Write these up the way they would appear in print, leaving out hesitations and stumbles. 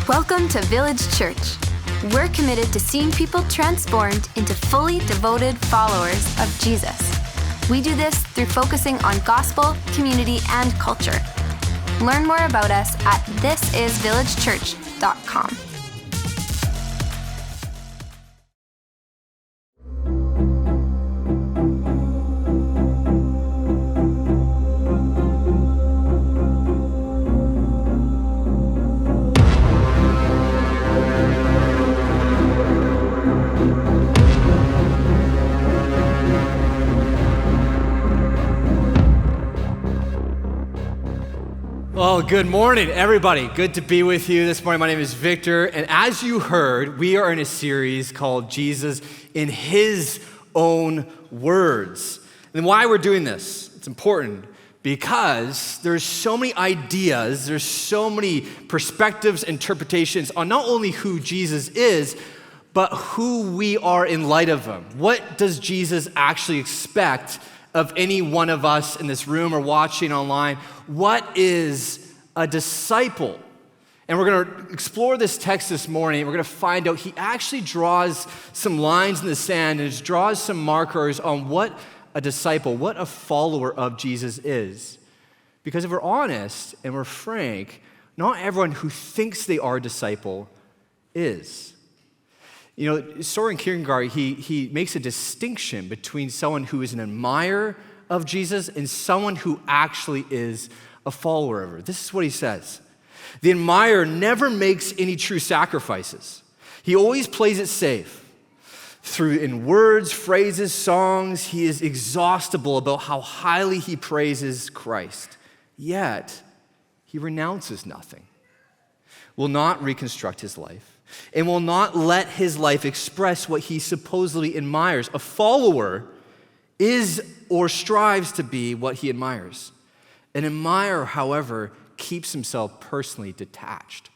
Welcome to Village Church. We're committed to seeing people transformed into fully devoted followers of Jesus. We do this through focusing on gospel, community, and culture. Learn more about us at thisisvillagechurch.com. Well, good morning, everybody. Good to be with you this morning. My name is Victor, and as you heard, we are in a series called Jesus in His Own Words. And why we're doing this, it's important because there's so many ideas, there's so many perspectives, interpretations on not only who Jesus is, but who we are in light of Him. What does Jesus actually expect of any one of us in this room or watching online? What is a disciple? And we're going to explore this text this morning. We're going to find out he actually draws some lines in the sand and draws some markers on what a disciple, what a follower of Jesus is. Because if we're honest and we're frank, not everyone who thinks they are a disciple is. You know, Soren Kierkegaard, he makes a distinction between someone who is an admirer of Jesus and someone who actually is a follower of her. This is what he says. The admirer never makes any true sacrifices. He always plays it safe. In words, phrases, songs, he is exhaustible about how highly he praises Christ. Yet, he renounces nothing, will not reconstruct his life, and will not let his life express what he supposedly admires. A follower is or strives to be what he admires. An admirer, however, keeps himself personally detached.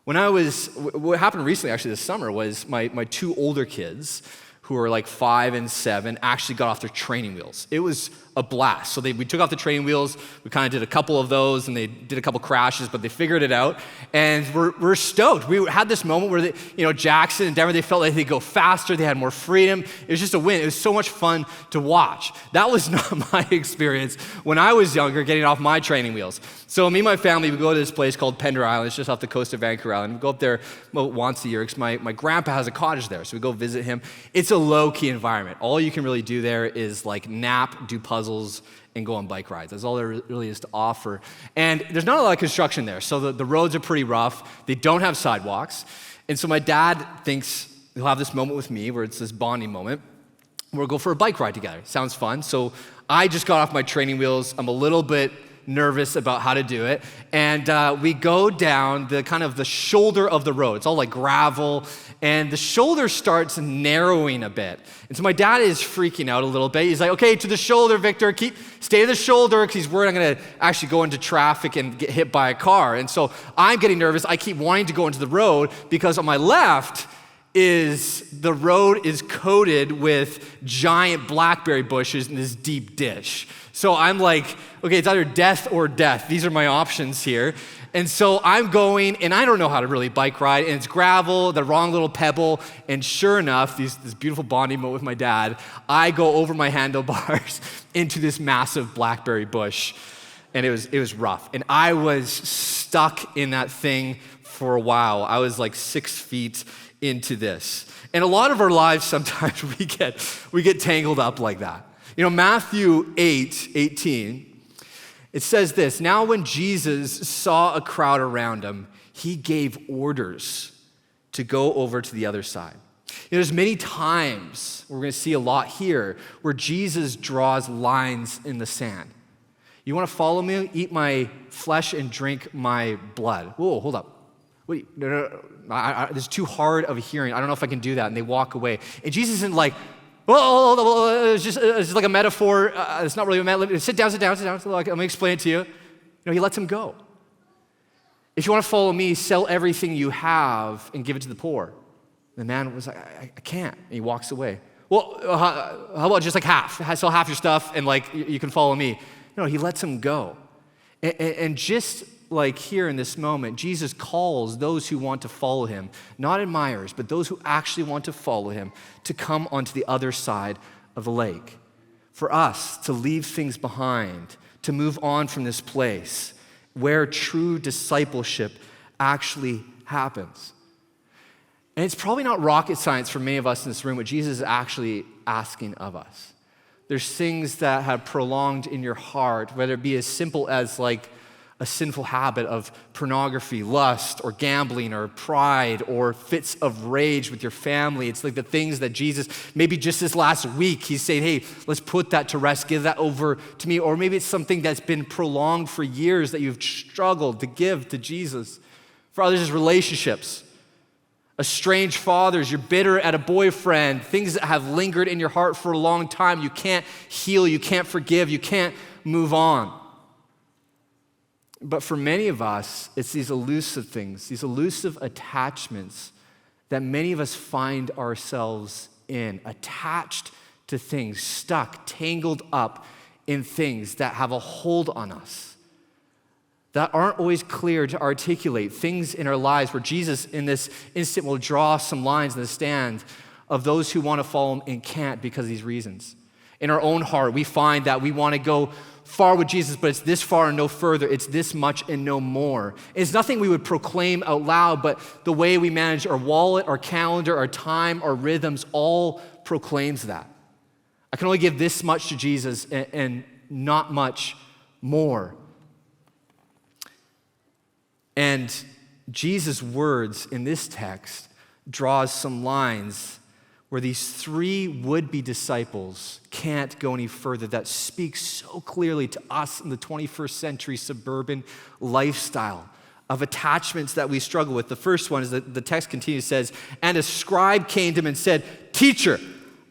What happened recently, actually this summer, was my two older kids, who are like 5 and 7, actually got off their training wheels. It was a blast. So we took off the training wheels, we kind of did a couple of those, and they did a couple crashes, but they figured it out, and we're stoked. We had this moment where Jackson and Denver, they felt like they could go faster, they had more freedom. It was just a win. It was so much fun to watch. That was not my experience when I was younger, getting off my training wheels. So me and my family, we go to this place called Pender Island. It's just off the coast of Vancouver Island. We go up there once a year because my grandpa has a cottage there, so we go visit him. It's a low-key environment. All you can really do there is like nap, do puzzles, and go on bike rides. That's all there really is to offer. And there's not a lot of construction there, so the roads are pretty rough. They don't have sidewalks. And so my dad thinks he'll have this moment with me where it's this bonding moment. We'll go for a bike ride together. Sounds fun. So I just got off my training wheels. I'm a little bit nervous about how to do it. And we go down the shoulder of the road. It's all like gravel, and the shoulder starts narrowing a bit. And so my dad is freaking out a little bit. He's like, okay, to the shoulder, Victor, stay to the shoulder, because he's worried I'm gonna actually go into traffic and get hit by a car. And so I'm getting nervous. I keep wanting to go into the road because on my left the road is coated with giant blackberry bushes in this deep ditch. So I'm like, okay, it's either death or death. These are my options here. And so I'm going, and I don't know how to really bike ride, and it's gravel, the wrong little pebble, and sure enough, this beautiful bonding moment with my dad, I go over my handlebars into this massive blackberry bush, and it was rough. And I was stuck in that thing for a while. I was like 6 feet into this. And a lot of our lives, sometimes we get tangled up like that. You know, Matthew 8:18, it says this: now when Jesus saw a crowd around him, he gave orders to go over to the other side. You know, there's many times, we're going to see a lot here, where Jesus draws lines in the sand. You want to follow me? Eat my flesh and drink my blood. Whoa, hold up. Wait, no. This is too hard of a hearing. I don't know if I can do that. And they walk away. And Jesus isn't like, it's just like a metaphor. It's not really a metaphor. Sit down. Let me explain it to you. No, he lets him go. If you want to follow me, sell everything you have and give it to the poor. The man was like, I can't. And he walks away. Well, how about just like half? Sell half your stuff and like you can follow me. No, he lets him go. And just like here in this moment, Jesus calls those who want to follow him, not admirers, but those who actually want to follow him, to come onto the other side of the lake. For us to leave things behind, to move on from this place where true discipleship actually happens. And it's probably not rocket science for many of us in this room what Jesus is actually asking of us. There's things that have prolonged in your heart, whether it be as simple as like a sinful habit of pornography, lust, or gambling, or pride, or fits of rage with your family. It's like the things that Jesus, maybe just this last week, he's saying, hey, let's put that to rest, give that over to me. Or maybe it's something that's been prolonged for years that you've struggled to give to Jesus. For others, it's relationships. Estranged fathers, you're bitter at a boyfriend, things that have lingered in your heart for a long time. You can't heal, you can't forgive, you can't move on. But for many of us, it's these elusive things, these elusive attachments that many of us find ourselves in, attached to things, stuck, tangled up in things that have a hold on us, that aren't always clear to articulate, things in our lives where Jesus in this instant will draw some lines in the sand of those who want to follow him and can't because of these reasons. In our own heart, we find that we want to go far with Jesus, but it's this far and no further. It's this much and no more. It's nothing we would proclaim out loud, but the way we manage our wallet, our calendar, our time, our rhythms, all proclaims that. I can only give this much to Jesus and not much more. And Jesus' words in this text draws some lines where these three would-be disciples can't go any further, that speaks so clearly to us in the 21st century suburban lifestyle of attachments that we struggle with. The first one is that the text continues, says, and a scribe came to him and said, teacher,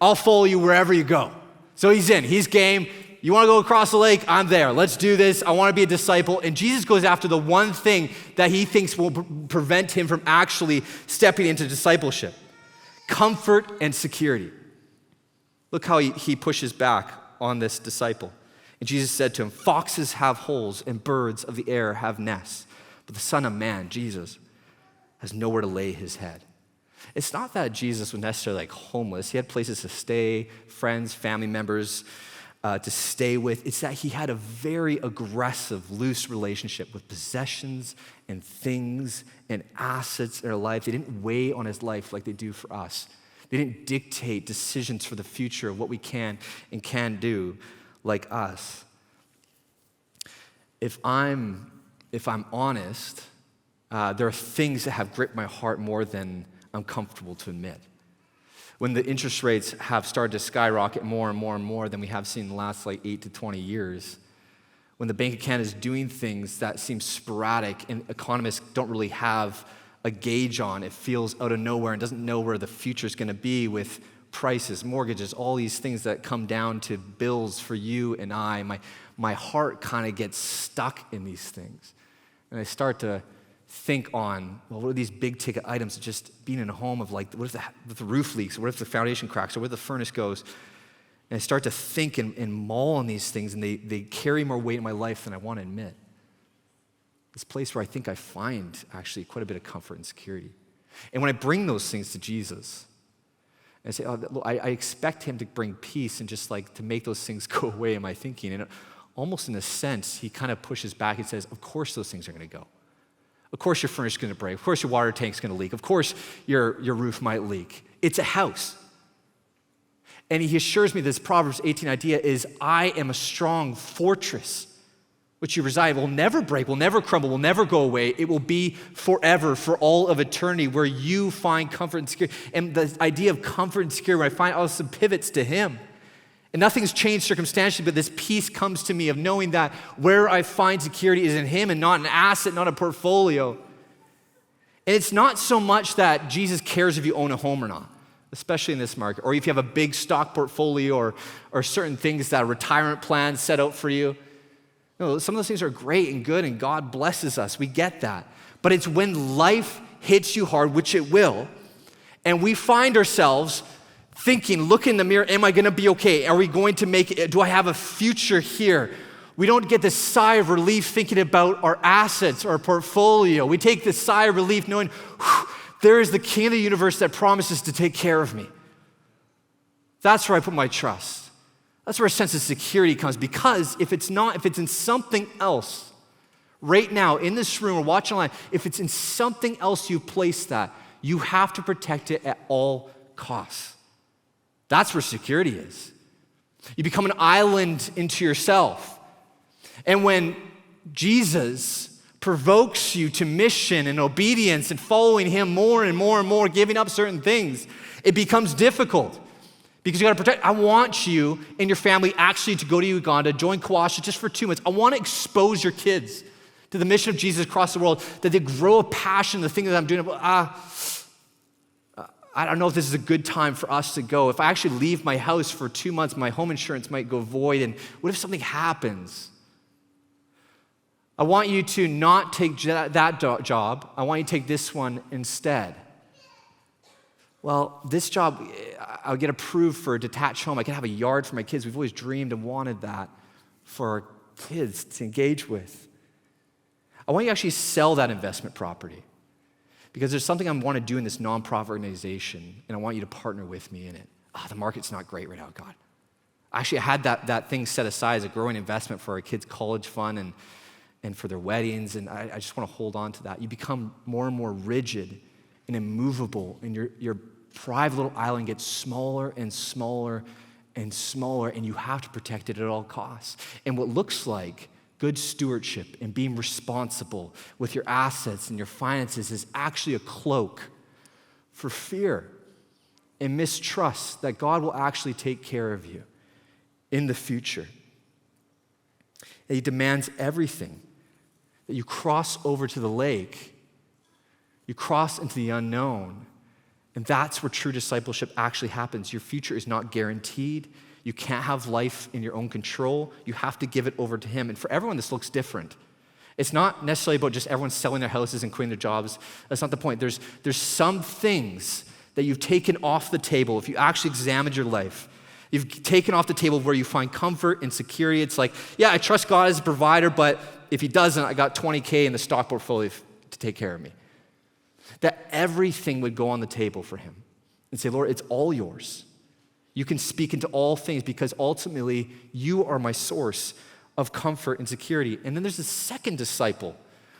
I'll follow you wherever you go. So he's in, he's game. You want to go across the lake? I'm there. Let's do this. I want to be a disciple. And Jesus goes after the one thing that he thinks will prevent him from actually stepping into discipleship: comfort and security. Look how he pushes back on this disciple. And Jesus said to him, foxes have holes and birds of the air have nests, but the Son of Man, Jesus, has nowhere to lay his head. It's not that Jesus was necessarily like homeless. He had places to stay, friends, family members, to stay with. It's that he had a very aggressive, loose relationship with possessions and things and assets in our life. They didn't weigh on his life like they do for us. They didn't dictate decisions for the future of what we can and can do like us. If I'm honest, there are things that have gripped my heart more than I'm comfortable to admit. When the interest rates have started to skyrocket more and more and more than we have seen in the last 8 to 20 years, when the Bank of Canada is doing things that seem sporadic and economists don't really have a gauge on, it feels out of nowhere and doesn't know where the future is going to be with prices, mortgages, all these things that come down to bills for you and I, my heart kind of gets stuck in these things. And I start to think on, well, what are these big ticket items? Just being in a home of what if the roof leaks? What if the foundation cracks? Or what if the furnace goes? And I start to think and mull on these things, and they carry more weight in my life than I want to admit. This place where I think I find actually quite a bit of comfort and security. And when I bring those things to Jesus, and I say, I expect him to bring peace and just to make those things go away in my thinking. And almost in a sense, he kind of pushes back and says, of course those things are going to go. Of course your furnace is going to break. Of course your water tank's going to leak. Of course your roof might leak. It's a house. And he assures me this Proverbs 18 idea is, I am a strong fortress which you reside, will never break, will never crumble, will never go away. It will be forever, for all of eternity, where you find comfort and security. And the idea of comfort and security, where I find also pivots to him. And nothing's changed circumstantially, but this peace comes to me of knowing that where I find security is in him and not an asset, not a portfolio. And it's not so much that Jesus cares if you own a home or not, especially in this market, or if you have a big stock portfolio or certain things that retirement plans set out for you. No, some of those things are great and good, and God blesses us. We get that. But it's when life hits you hard, which it will, and we find ourselves thinking, look in the mirror, am I going to be okay? Are we going to make it? Do I have a future here? We don't get this sigh of relief thinking about our assets, our portfolio. We take this sigh of relief knowing, there is the King of the universe that promises to take care of me. That's where I put my trust. That's where a sense of security comes, because if it's in something else, right now in this room or watching online, if it's in something else you place that, you have to protect it at all costs. That's where security is. You become an island into yourself. And when Jesus provokes you to mission and obedience and following him more and more and more, giving up certain things, it becomes difficult because you gotta protect. I want you and your family actually to go to Uganda, join Kawasha just for 2 months. I wanna expose your kids to the mission of Jesus across the world, that they grow a passion, the thing that I'm doing. I don't know if this is a good time for us to go. If I actually leave my house for 2 months, my home insurance might go void, and what if something happens? I want you to not take that job. I want you to take this one instead. Well, this job, I'll get approved for a detached home. I can have a yard for my kids. We've always dreamed and wanted that for our kids to engage with. I want you to actually sell that investment property because there's something I want to do in this nonprofit organization, and I want you to partner with me in it. The market's not great right now, God. Actually, I had that thing set aside as a growing investment for our kids' college fund and for their weddings, and I just want to hold on to that. You become more and more rigid and immovable, and your private little island gets smaller and smaller and smaller, and you have to protect it at all costs. And what looks like good stewardship and being responsible with your assets and your finances is actually a cloak for fear and mistrust that God will actually take care of you in the future. And he demands everything. That you cross over to the lake, you cross into the unknown, and that's where true discipleship actually happens. Your future is not guaranteed. You can't have life in your own control. You have to give it over to him. And for everyone, this looks different. It's not necessarily about just everyone selling their houses and quitting their jobs. That's not the point. There's some things that you've taken off the table. If you actually examined your life, you've taken off the table where you find comfort and security. It's like, yeah, I trust God as a provider, but if he doesn't, I got $20K in the stock portfolio to take care of me. That everything would go on the table for him and say, Lord, it's all yours. You can speak into all things because ultimately you are my source of comfort and security. And then there's a second disciple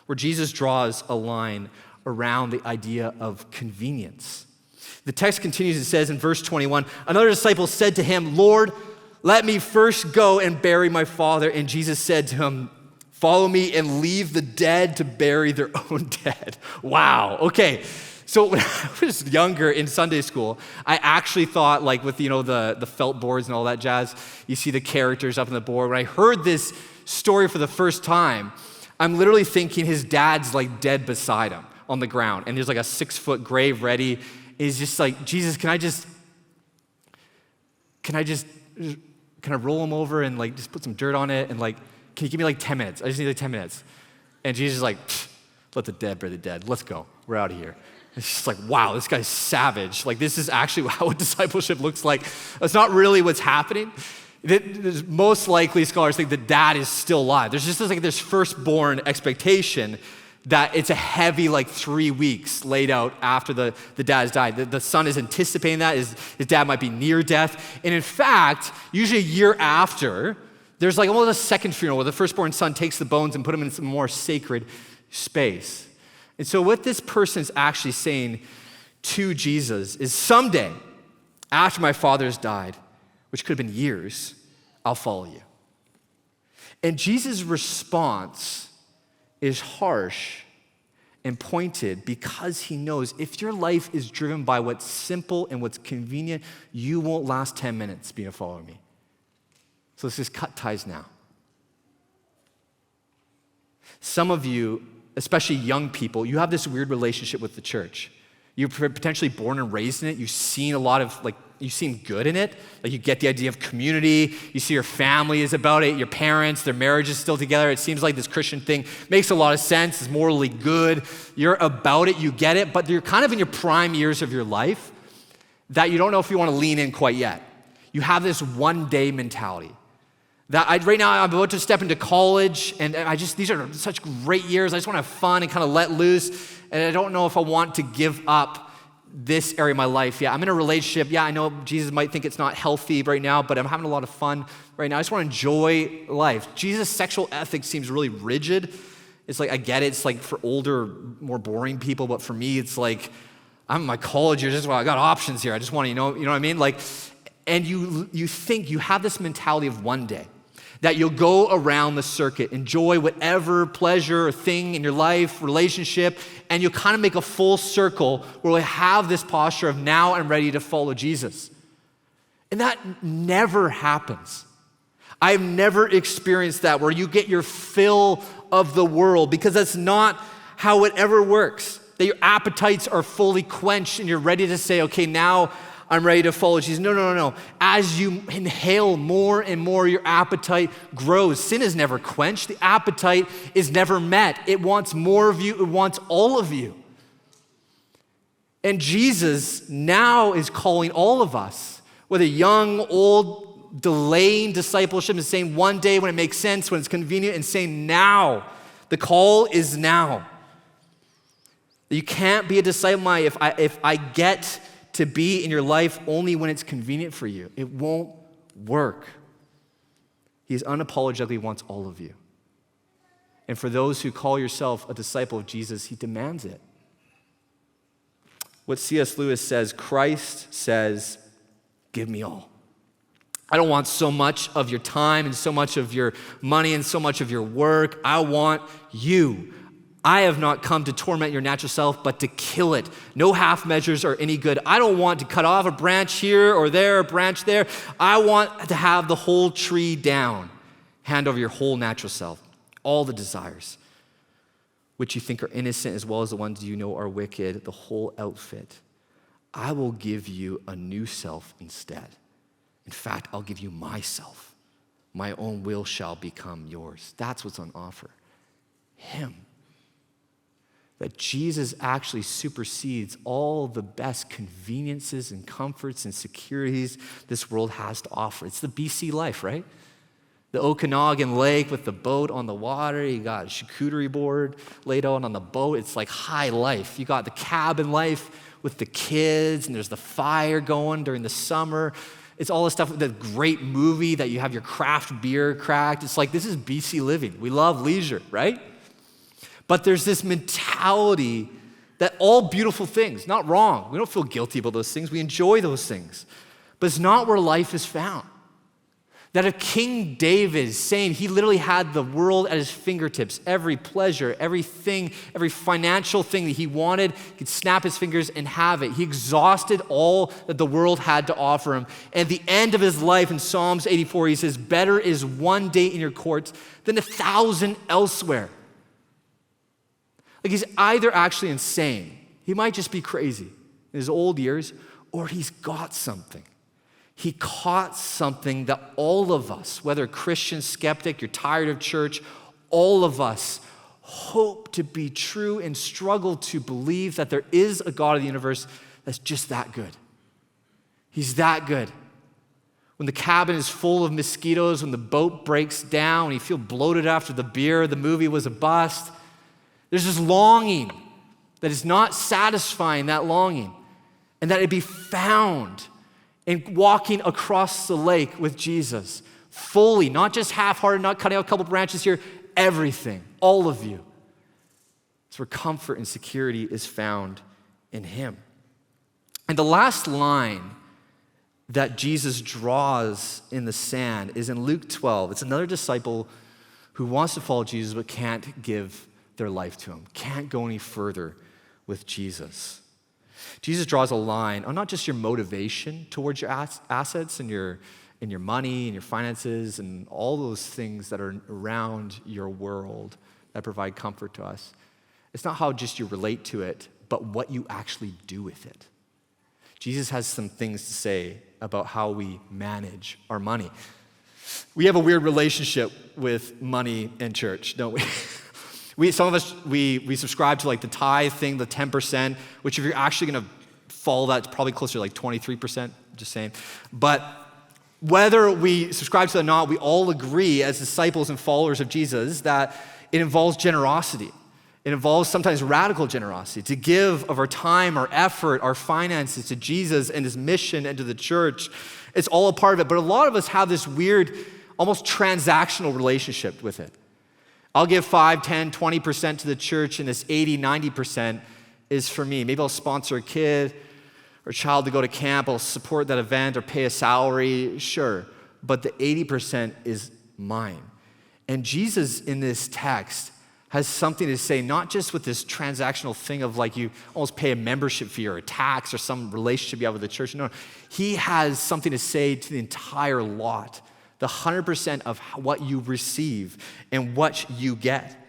where Jesus draws a line around the idea of convenience. The text continues, it says in verse 21, another disciple said to him, Lord, let me first go and bury my father. And Jesus said to him, follow me and leave the dead to bury their own dead. Wow, okay. So when I was younger in Sunday school, I actually thought like with, the felt boards and all that jazz, you see the characters up on the board. When I heard this story for the first time, I'm literally thinking his dad's like dead beside him on the ground. And there's like a 6-foot grave ready. He's just like, Jesus, can I roll him over and like just put some dirt on it? And like, can you give me like 10 minutes? I just need like 10 minutes. And Jesus is like, let the dead bury the dead. Let's go. We're out of here. It's just like, wow, this guy's savage. Like, this is actually how discipleship looks like. That's not really what's happening. Most likely, scholars think the dad is still alive. There's just this firstborn expectation that it's a heavy, 3 weeks laid out after the dad has died. The son is anticipating that. His dad might be near death. And in fact, usually a year after, there's almost a second funeral where the firstborn son takes the bones and put them in some more sacred space. And so what this person is actually saying to Jesus is someday, after my father has died, which could have been years, I'll follow you. And Jesus' response is harsh and pointed because he knows if your life is driven by what's simple and what's convenient, you won't last 10 minutes being a follower of me. So let's just cut ties now. Some of you, especially young people, you have this weird relationship with the church. You're potentially born and raised in it. You've seen a lot of, you've seen good in it. You get the idea of community. You see your family is about it. Your parents, their marriage is still together. It seems like this Christian thing makes a lot of sense. It's morally good. You're about it. You get it. But you're kind of in your prime years of your life that you don't know if you want to lean in quite yet. You have this one-day mentality Right now, I'm about to step into college, and these are such great years. I just want to have fun and kind of let loose, and I don't know if I want to give up this area of my life. Yeah, I'm in a relationship. Yeah, I know Jesus might think it's not healthy right now, but I'm having a lot of fun right now. I just want to enjoy life. Jesus' sexual ethic seems really rigid. It's like, I get it. It's like for older, more boring people, but for me, it's like, I'm in my college years. I got options here. I just want to, you know what I mean? Like, and you think you have this mentality of one day that you'll go around the circuit, enjoy whatever pleasure or thing in your life, relationship, and you'll kind of make a full circle where we have this posture of now I'm ready to follow Jesus. And that never happens. I've never experienced that where you get your fill of the world, because that's not how it ever works. That your appetites are fully quenched and you're ready to say, okay, now I'm ready to follow Jesus. No. As you inhale more and more, your appetite grows. Sin is never quenched. The appetite is never met. It wants more of you. It wants all of you. And Jesus now is calling all of us, whether young, old, delaying discipleship, and saying one day when it makes sense, when it's convenient, and saying now. The call is now. You can't be a disciple if I get to be in your life only when it's convenient for you. It won't work. He unapologetically wants all of you. And for those who call yourself a disciple of Jesus, he demands it. What C.S. Lewis says, Christ says, give me all. I don't want so much of your time and so much of your money and so much of your work. I want you. I have not come to torment your natural self, but to kill it. No half measures are any good. I don't want to cut off a branch here or there, a branch there. I want to have the whole tree down. Hand over your whole natural self, all the desires, which you think are innocent as well as the ones you know are wicked, the whole outfit. I will give you a new self instead. In fact, I'll give you myself. My own will shall become yours. That's what's on offer. Him. That Jesus actually supersedes all the best conveniences and comforts and securities this world has to offer. It's the BC life, right? The Okanagan Lake with the boat on the water. You got a charcuterie board laid out on the boat. It's like high life. You got the cabin life with the kids, and there's the fire going during the summer. It's all the stuff, the great movie that you have your craft beer cracked. It's like, this is BC living. We love leisure, right? But there's this mentality that all beautiful things, not wrong. We don't feel guilty about those things. We enjoy those things. But it's not where life is found. That if King David is saying he literally had the world at his fingertips, every pleasure, everything, every financial thing that he wanted, he could snap his fingers and have it. He exhausted all that the world had to offer him. And at the end of his life in Psalms 84, he says, better is one day in your courts than 1,000 elsewhere. Like, he's either actually insane, he might just be crazy in his old years, or he's got something. He caught something that all of us, whether Christian, skeptic, you're tired of church, all of us hope to be true and struggle to believe that there is a God of the universe that's just that good. He's that good. When the cabin is full of mosquitoes, when the boat breaks down, when you feel bloated after the beer, the movie was a bust, there's this longing that is not satisfying, that longing, and that it be found in walking across the lake with Jesus, fully, not just half-hearted, not cutting out a couple branches here, everything, all of you. It's where comfort and security is found in him. And the last line that Jesus draws in the sand is in Luke 12. It's another disciple who wants to follow Jesus but can't give their life to him, can't go any further with Jesus. Jesus draws a line on not just your motivation towards your assets and your money and your finances and all those things that are around your world that provide comfort to us. It's not how just you relate to it, but what you actually do with it. Jesus has some things to say about how we manage our money. We have a weird relationship with money in church, don't we? Some of us subscribe to like the tithe thing, the 10%, which if you're actually going to follow that, it's probably closer to like 23%, just saying. But Whether we subscribe to it or not, we all agree as disciples and followers of Jesus that it involves generosity. It involves sometimes radical generosity, to give of our time, our effort, our finances to Jesus and his mission and to the church. It's all a part of it, but a lot of us have this weird, almost transactional relationship with it. I'll give 5, 10, 20% to the church, and this 80, 90% is for me. Maybe I'll sponsor a kid or a child to go to camp, I'll support that event or pay a salary, sure. But the 80% is mine. And Jesus in this text has something to say, not just with this transactional thing of like you almost pay a membership fee or a tax or some relationship you have with the church. No, he has something to say to the entire lot, the 100% of what you receive and what you get.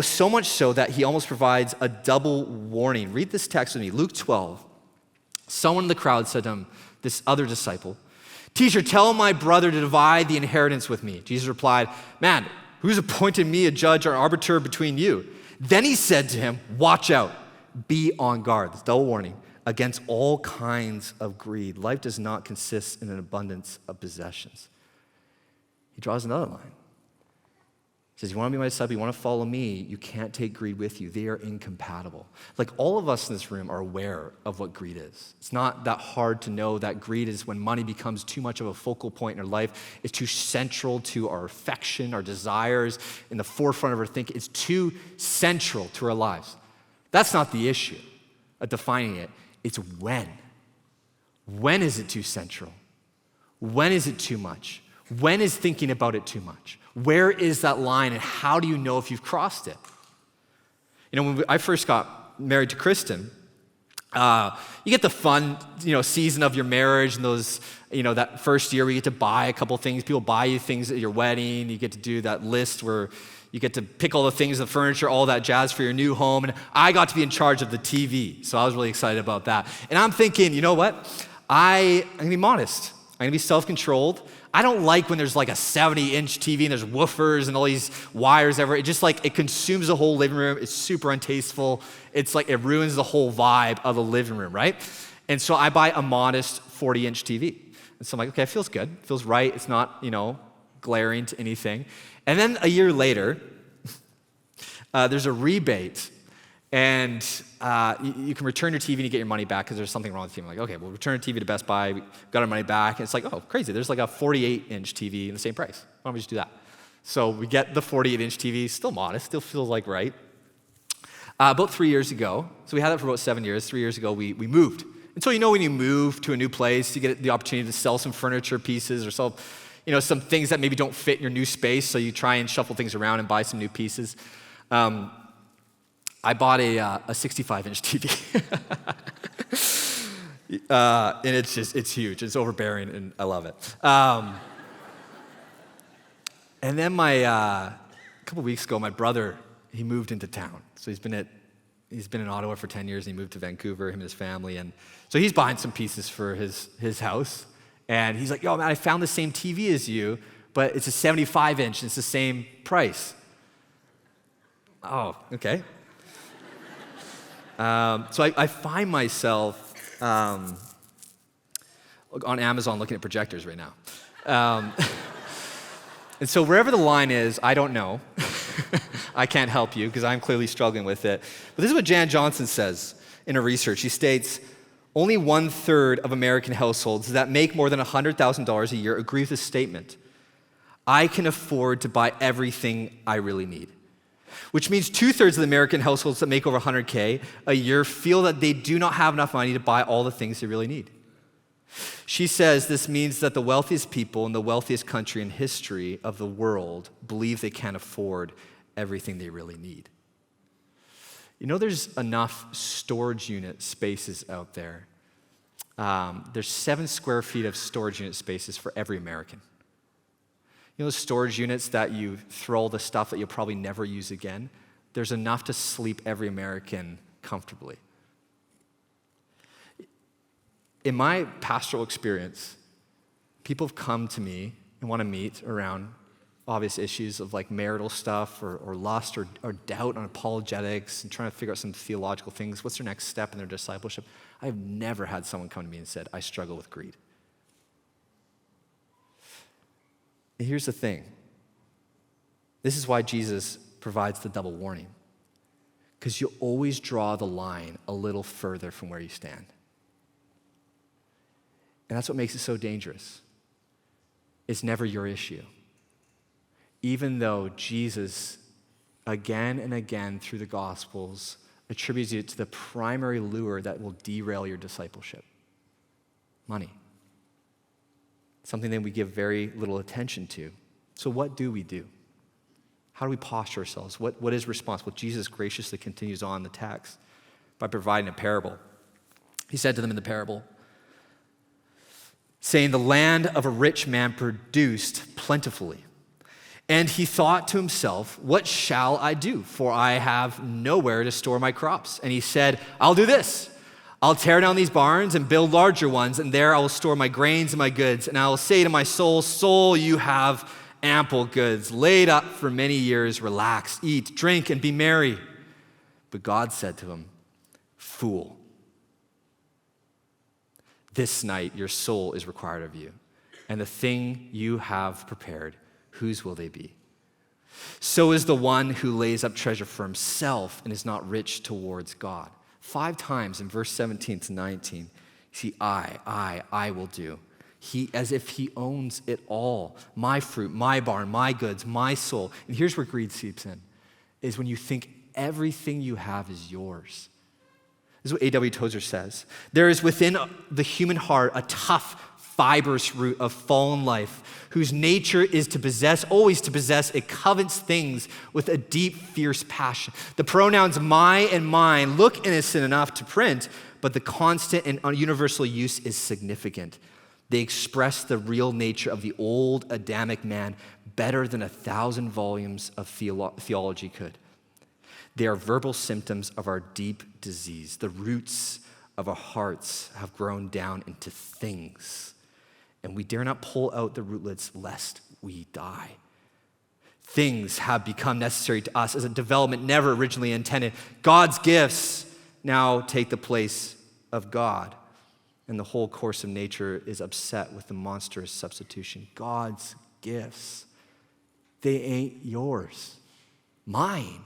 So much so that he almost provides a double warning. Read this text with me, Luke 12. Someone in the crowd said to him, this other disciple, "Teacher, tell my brother to divide the inheritance with me." Jesus replied, "Man, who's appointed me a judge or arbiter between you?" Then he said to him, "Watch out, be on guard," this double warning, "against all kinds of greed. Life does not consist in an abundance of possessions." He draws another line. He says, you want to be my disciple, you want to follow me, you can't take greed with you. They are incompatible. Like all of us in this room are aware of what greed is. It's not that hard to know that greed is when money becomes too much of a focal point in our life. It's too central to our affection, our desires, in the forefront of our thinking. It's too central to our lives. That's not the issue of defining it. It's when. When is it too central? When is it too much? When is thinking about it too much? Where is that line, and how do you know if you've crossed it? You know, when I first got married to Kristen, you get the fun, season of your marriage and those, that first year where you get to buy a couple things. People buy you things at your wedding. You get to do that list where you get to pick all the things, the furniture, all that jazz for your new home. And I got to be in charge of the TV, so I was really excited about that. And I'm thinking, you know what? I'm going to be modest. I'm going to be self-controlled. I don't like when there's like a 70-inch TV and there's woofers and all these wires everywhere. It just it consumes the whole living room. It's super untasteful. It's like it ruins the whole vibe of the living room, right? And so I buy a modest 40-inch TV. And so I'm like, okay, it feels good. It feels right. It's not, glaring to anything. And then a year later, there's a rebate. And you can return your TV and you get your money back because there's something wrong with the TV. I'm like, okay, we'll return a TV to Best Buy. We got our money back. And it's like, oh, crazy. There's like a 48-inch TV in the same price. Why don't we just do that? So we get the 48-inch TV, still modest, still feels like right. About 3 years ago, so we had that for about 7 years. 3 years ago, we moved. And so when you move to a new place, you get the opportunity to sell some furniture pieces or sell, some things that maybe don't fit in your new space. So you try and shuffle things around and buy some new pieces. I bought a 65-inch TV. And it's huge. It's overbearing, and I love it. And then a couple weeks ago, my brother, he moved into town. So he's been in Ottawa for 10 years, and he moved to Vancouver, him and his family. And so he's buying some pieces for his house. And he's like, yo, man, I found the same TV as you, but it's a 75-inch, and it's the same price. Oh, okay. So I find myself on Amazon looking at projectors right now. And so wherever the line is, I don't know. I can't help you because I'm clearly struggling with it. But this is what Jan Johnson says in her research. She states, only 1/3 of American households that make more than $100,000 a year agree with this statement. I can afford to buy everything I really need. Which means 2/3 of the American households that make over $100K a year feel that they do not have enough money to buy all the things they really need. She says this means that the wealthiest people in the wealthiest country in history of the world believe they can't afford everything they really need. There's enough storage unit spaces out there. There's 7 square feet of storage unit spaces for every American. Those storage units that you throw all the stuff that you'll probably never use again, there's enough to sleep every American comfortably. In my pastoral experience, people have come to me and want to meet around obvious issues of like marital stuff or lust or doubt on apologetics and trying to figure out some theological things. What's their next step in their discipleship? I've never had someone come to me and said, I struggle with greed. And here's the thing. This is why Jesus provides the double warning. Because you always draw the line a little further from where you stand. And that's what makes it so dangerous. It's never your issue. Even though Jesus, again and again through the Gospels, attributes it to the primary lure that will derail your discipleship. Money. Something that we give very little attention to. So what do we do? How do we posture ourselves? What is response? Well, Jesus graciously continues on the text by providing a parable. He said to them in the parable, saying, the land of a rich man produced plentifully. And he thought to himself, what shall I do? For I have nowhere to store my crops. And he said, I'll do this. I'll tear down these barns and build larger ones, and there I will store my grains and my goods. And I will say to my soul, soul, you have ample goods, laid up for many years, relax, eat, drink, and be merry. But God said to him, fool, this night your soul is required of you, and the thing you have prepared, whose will they be? So is the one who lays up treasure for himself and is not rich towards God. 5 times in verse 17 to 19, you see, I will do. He, as if he owns it all. My fruit, my barn, my goods, my soul. And here's where greed seeps in, is when you think everything you have is yours. This is what A.W. Tozer says. There is within the human heart a tough, fibrous root of fallen life, whose nature is to possess, always to possess. It covets things with a deep, fierce passion. The pronouns my and mine look innocent enough to print, but the constant and universal use is significant. They express the real nature of the old Adamic man better than 1,000 volumes of theology could. They are verbal symptoms of our deep disease. The roots of our hearts have grown down into things, and we dare not pull out the rootlets lest we die. Things have become necessary to us as a development never originally intended. God's gifts now take the place of God, and the whole course of nature is upset with the monstrous substitution. God's gifts, they ain't yours. Mine.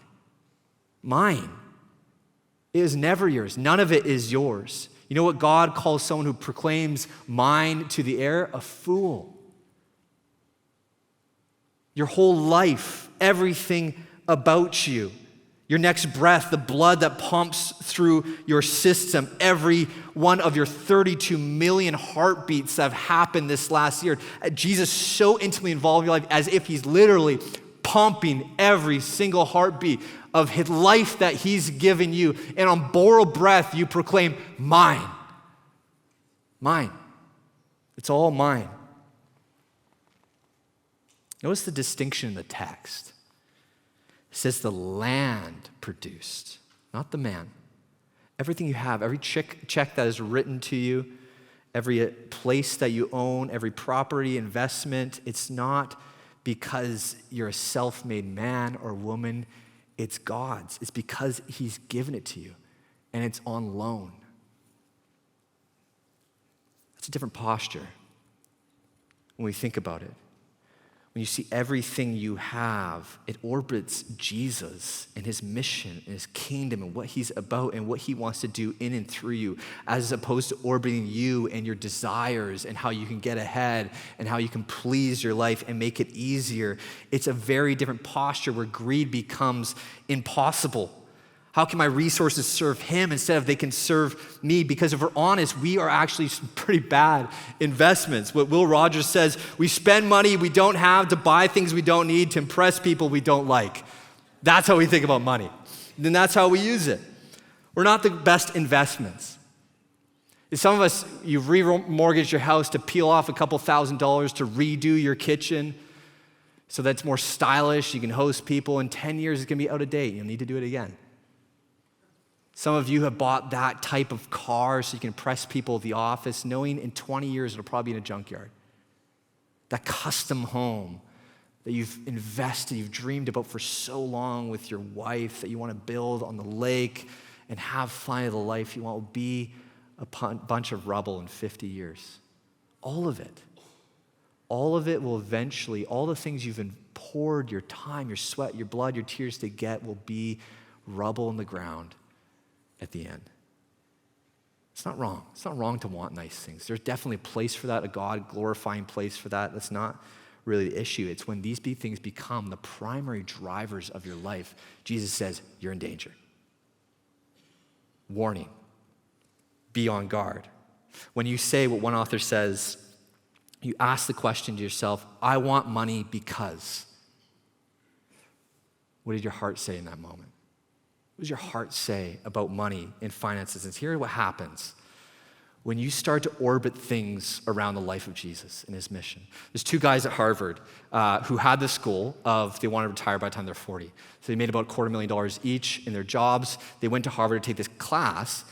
It is never yours. None of it is yours. You know what God calls someone who proclaims mine to the air? A fool. Your whole life, everything about you, your next breath, the blood that pumps through your system, every one of your 32 million heartbeats that have happened this last year. Jesus so intimately involved in your life as if he's literally pumping every single heartbeat of his life that he's given you. And on borrowed breath, you proclaim, mine. Mine. It's all mine. Notice the distinction in the text. It says the land produced, not the man. Everything you have, every check that is written to you, every place that you own, every property, investment, it's not because you're a self-made man or woman. It's God's. It's because he's given it to you, and it's on loan. That's a different posture when we think about it. When you see everything you have, it orbits Jesus and his mission and his kingdom and what he's about and what he wants to do in and through you, as opposed to orbiting you and your desires and how you can get ahead and how you can please your life and make it easier. It's a very different posture where greed becomes impossible. How can my resources serve him instead of they can serve me? Because if we're honest, we are actually pretty bad investments. What Will Rogers says, we spend money we don't have to buy things we don't need to impress people we don't like. That's how we think about money. And that's how we use it. We're not the best investments. Some of us, you've remortgaged your house to peel off a couple $1,000s to redo your kitchen so that it's more stylish, you can host people. In 10 years, it's going to be out of date. You'll need to do it again. Some of you have bought that type of car so you can impress people at the office, knowing in 20 years it'll probably be in a junkyard. That custom home that you've invested, you've dreamed about for so long with your wife that you want to build on the lake and have finally the life you want will be a bunch of rubble in 50 years. All of it. all of it will eventually, all the things you've poured your time, your sweat, your blood, your tears to get will be rubble in the ground at the end. It's not wrong. It's not wrong to want nice things. There's definitely a place for that, a God-glorifying place for that. That's not really the issue. It's when these big things become the primary drivers of your life, Jesus says, you're in danger. Warning. Be on guard. When you say what one author says, you ask the question to yourself, I want money because. What did your heart say in that moment? What does your heart say about money and finances? And here's what happens when you start to orbit things around the life of Jesus and his mission. There's two guys at Harvard who had this goal of they wanted to retire by the time they're 40. So they made about $250,000 each in their jobs. They went to Harvard to take this class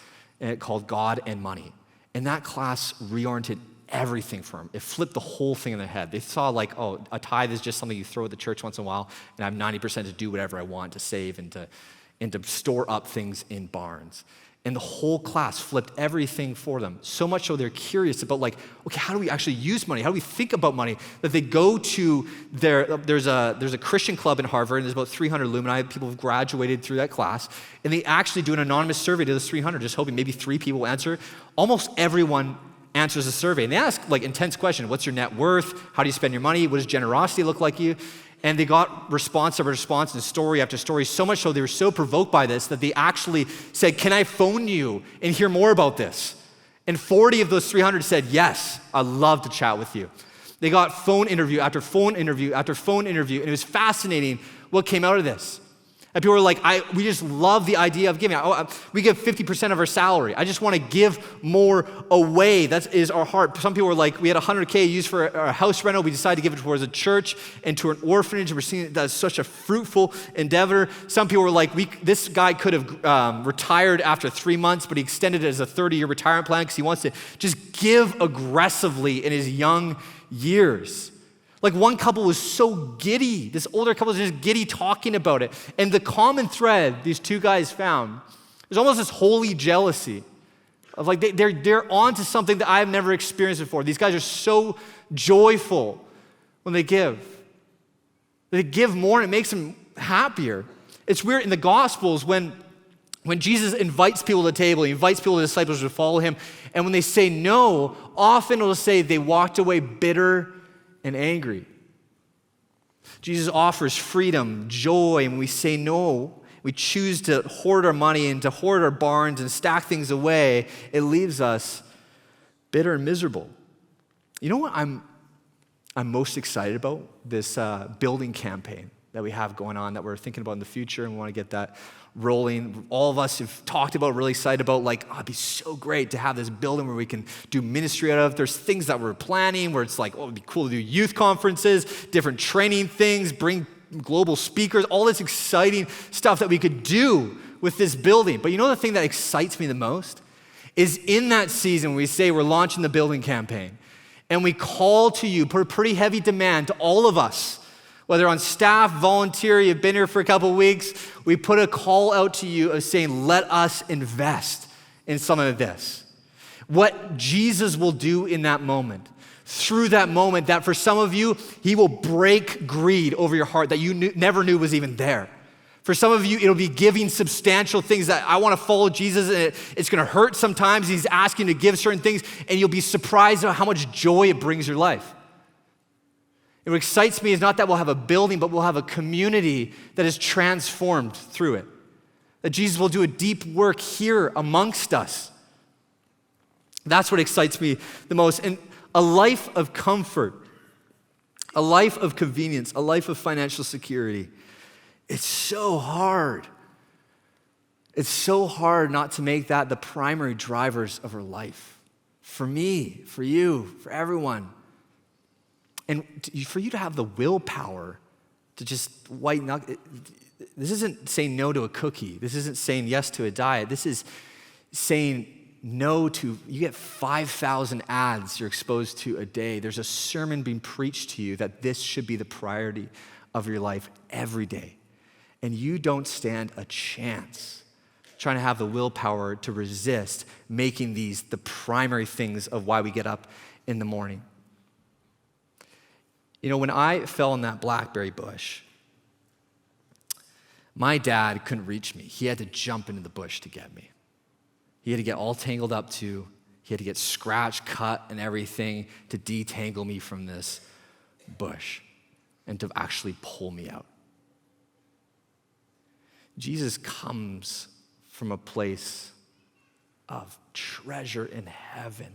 called God and Money. And that class reoriented everything for them. It flipped the whole thing in their head. They saw like, oh, a tithe is just something you throw at the church once in a while, and I have 90% to do whatever I want, to save and to store up things in barns. And the whole class flipped everything for them. So much so they're curious about like, okay, how do we actually use money? How do we think about money? That they go to there's a Christian club in Harvard, and there's about 300 alumni, people who've graduated through that class, and they actually do an anonymous survey to those 300, just hoping maybe 3 people will answer. Almost everyone answers the survey, and they ask like intense questions. What's your net worth? How do you spend your money? What does generosity look like you? And they got response after response and story after story, so much so they were so provoked by this that they actually said, can I phone you and hear more about this? And 40 of those 300 said, yes, I'd love to chat with you. They got phone interview after phone interview after phone interview, and it was fascinating what came out of this. And people were like, we just love the idea of giving. We give 50% of our salary. I just want to give more away. That is our heart. Some people were like, we had $100K used for a house rental. We decided to give it towards a church and to an orphanage. We're seeing that as such a fruitful endeavor. Some people were like, this guy could have retired after 3 months, but he extended it as a 30-year retirement plan because he wants to just give aggressively in his young years. Like one couple was so giddy. This older couple was just giddy talking about it. And the common thread these two guys found is almost this holy jealousy of like they're onto something that I've never experienced before. These guys are so joyful when they give. They give more and it makes them happier. It's weird in the Gospels when Jesus invites people to the table, he invites people, the disciples, to follow him. And when they say no, often it'll say they walked away bitter and angry. Jesus offers freedom, joy, and when we say no, we choose to hoard our money and to hoard our barns and stack things away, it leaves us bitter and miserable. You know what I'm most excited about? This building campaign that we have going on that we're thinking about in the future, and we want to get that rolling. All of us have talked about, really excited about, like, it'd be so great to have this building where we can do ministry out of. There's things that we're planning where it's like, it'd be cool to do youth conferences, different training things, bring global speakers, all this exciting stuff that we could do with this building. But you know the thing that excites me the most is in that season we say we're launching the building campaign and we call to you, put a pretty heavy demand to all of us, whether on staff, volunteer, you've been here for a couple of weeks, we put a call out to you of saying, let us invest in some of this. What Jesus will do in that moment, through that moment, that for some of you, he will break greed over your heart that you never knew was even there. For some of you, it'll be giving substantial things that I want to follow Jesus, and it's going to hurt sometimes. He's asking you to give certain things, and you'll be surprised at how much joy it brings your life. And what excites me is not that we'll have a building, but we'll have a community that is transformed through it. That Jesus will do a deep work here amongst us. That's what excites me the most. And a life of comfort, a life of convenience, a life of financial security, it's so hard. It's so hard not to make that the primary drivers of our life. For me, for you, for everyone. And for you to have the willpower to just white knuckle, this isn't saying no to a cookie. This isn't saying yes to a diet. This is saying no to, you get 5,000 ads you're exposed to a day. There's a sermon being preached to you that this should be the priority of your life every day. And you don't stand a chance trying to have the willpower to resist making these the primary things of why we get up in the morning. You know, when I fell in that blackberry bush, my dad couldn't reach me. He had to jump into the bush to get me. He had to get all tangled up too. He had to get scratched, cut, and everything to detangle me from this bush and to actually pull me out. Jesus comes from a place of treasure in heaven,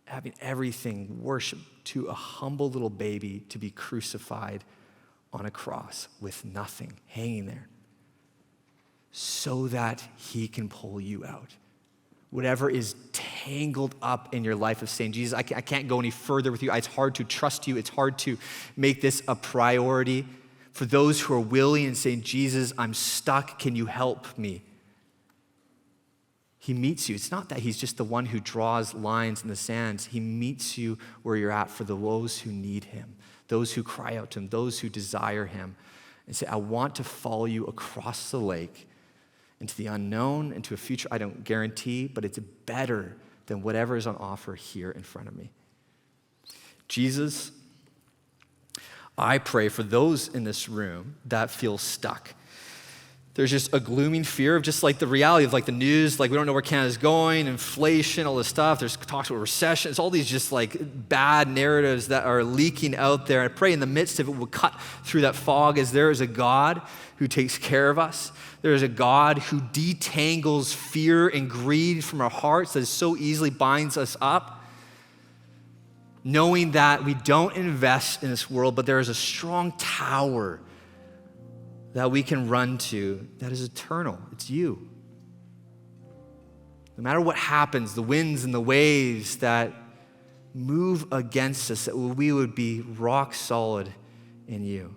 having everything worship to a humble little baby to be crucified on a cross with nothing hanging there so that he can pull you out. Whatever is tangled up in your life of saying, Jesus, I can't go any further with you. It's hard to trust you. It's hard to make this a priority. For those who are willing and saying, Jesus, I'm stuck. Can you help me? He meets you. It's not that he's just the one who draws lines in the sand. He meets you where you're at for those who need him, those who cry out to him, those who desire him, and say, I want to follow you across the lake into the unknown, into a future I don't guarantee, but it's better than whatever is on offer here in front of me. Jesus, I pray for those in this room that feel stuck. There's just a glooming fear of just like the reality of like the news, like we don't know where Canada's going, inflation, all this stuff. There's talks about recession. It's all these just like bad narratives that are leaking out there. I pray in the midst of it, we'll cut through that fog as there is a God who takes care of us. There is a God who detangles fear and greed from our hearts that so easily binds us up. Knowing that we don't invest in this world, but there is a strong tower that we can run to that is eternal. It's you. No matter what happens, the winds and the waves that move against us, that we would be rock solid in you.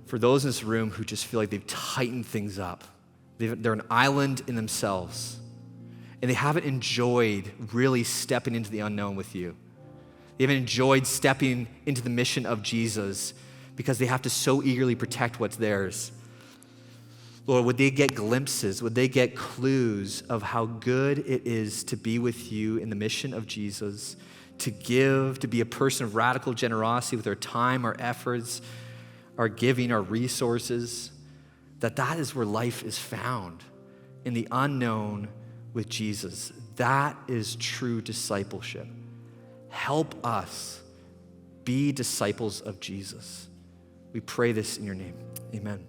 For those in this room who just feel like they've tightened things up, they're an island in themselves, and they haven't enjoyed really stepping into the unknown with you. They haven't enjoyed stepping into the mission of Jesus because they have to so eagerly protect what's theirs. Lord, would they get glimpses, would they get clues of how good it is to be with you in the mission of Jesus, to give, to be a person of radical generosity with our time, our efforts, our giving, our resources, that is where life is found, in the unknown with Jesus. That is true discipleship. Help us be disciples of Jesus. We pray this in your name. Amen.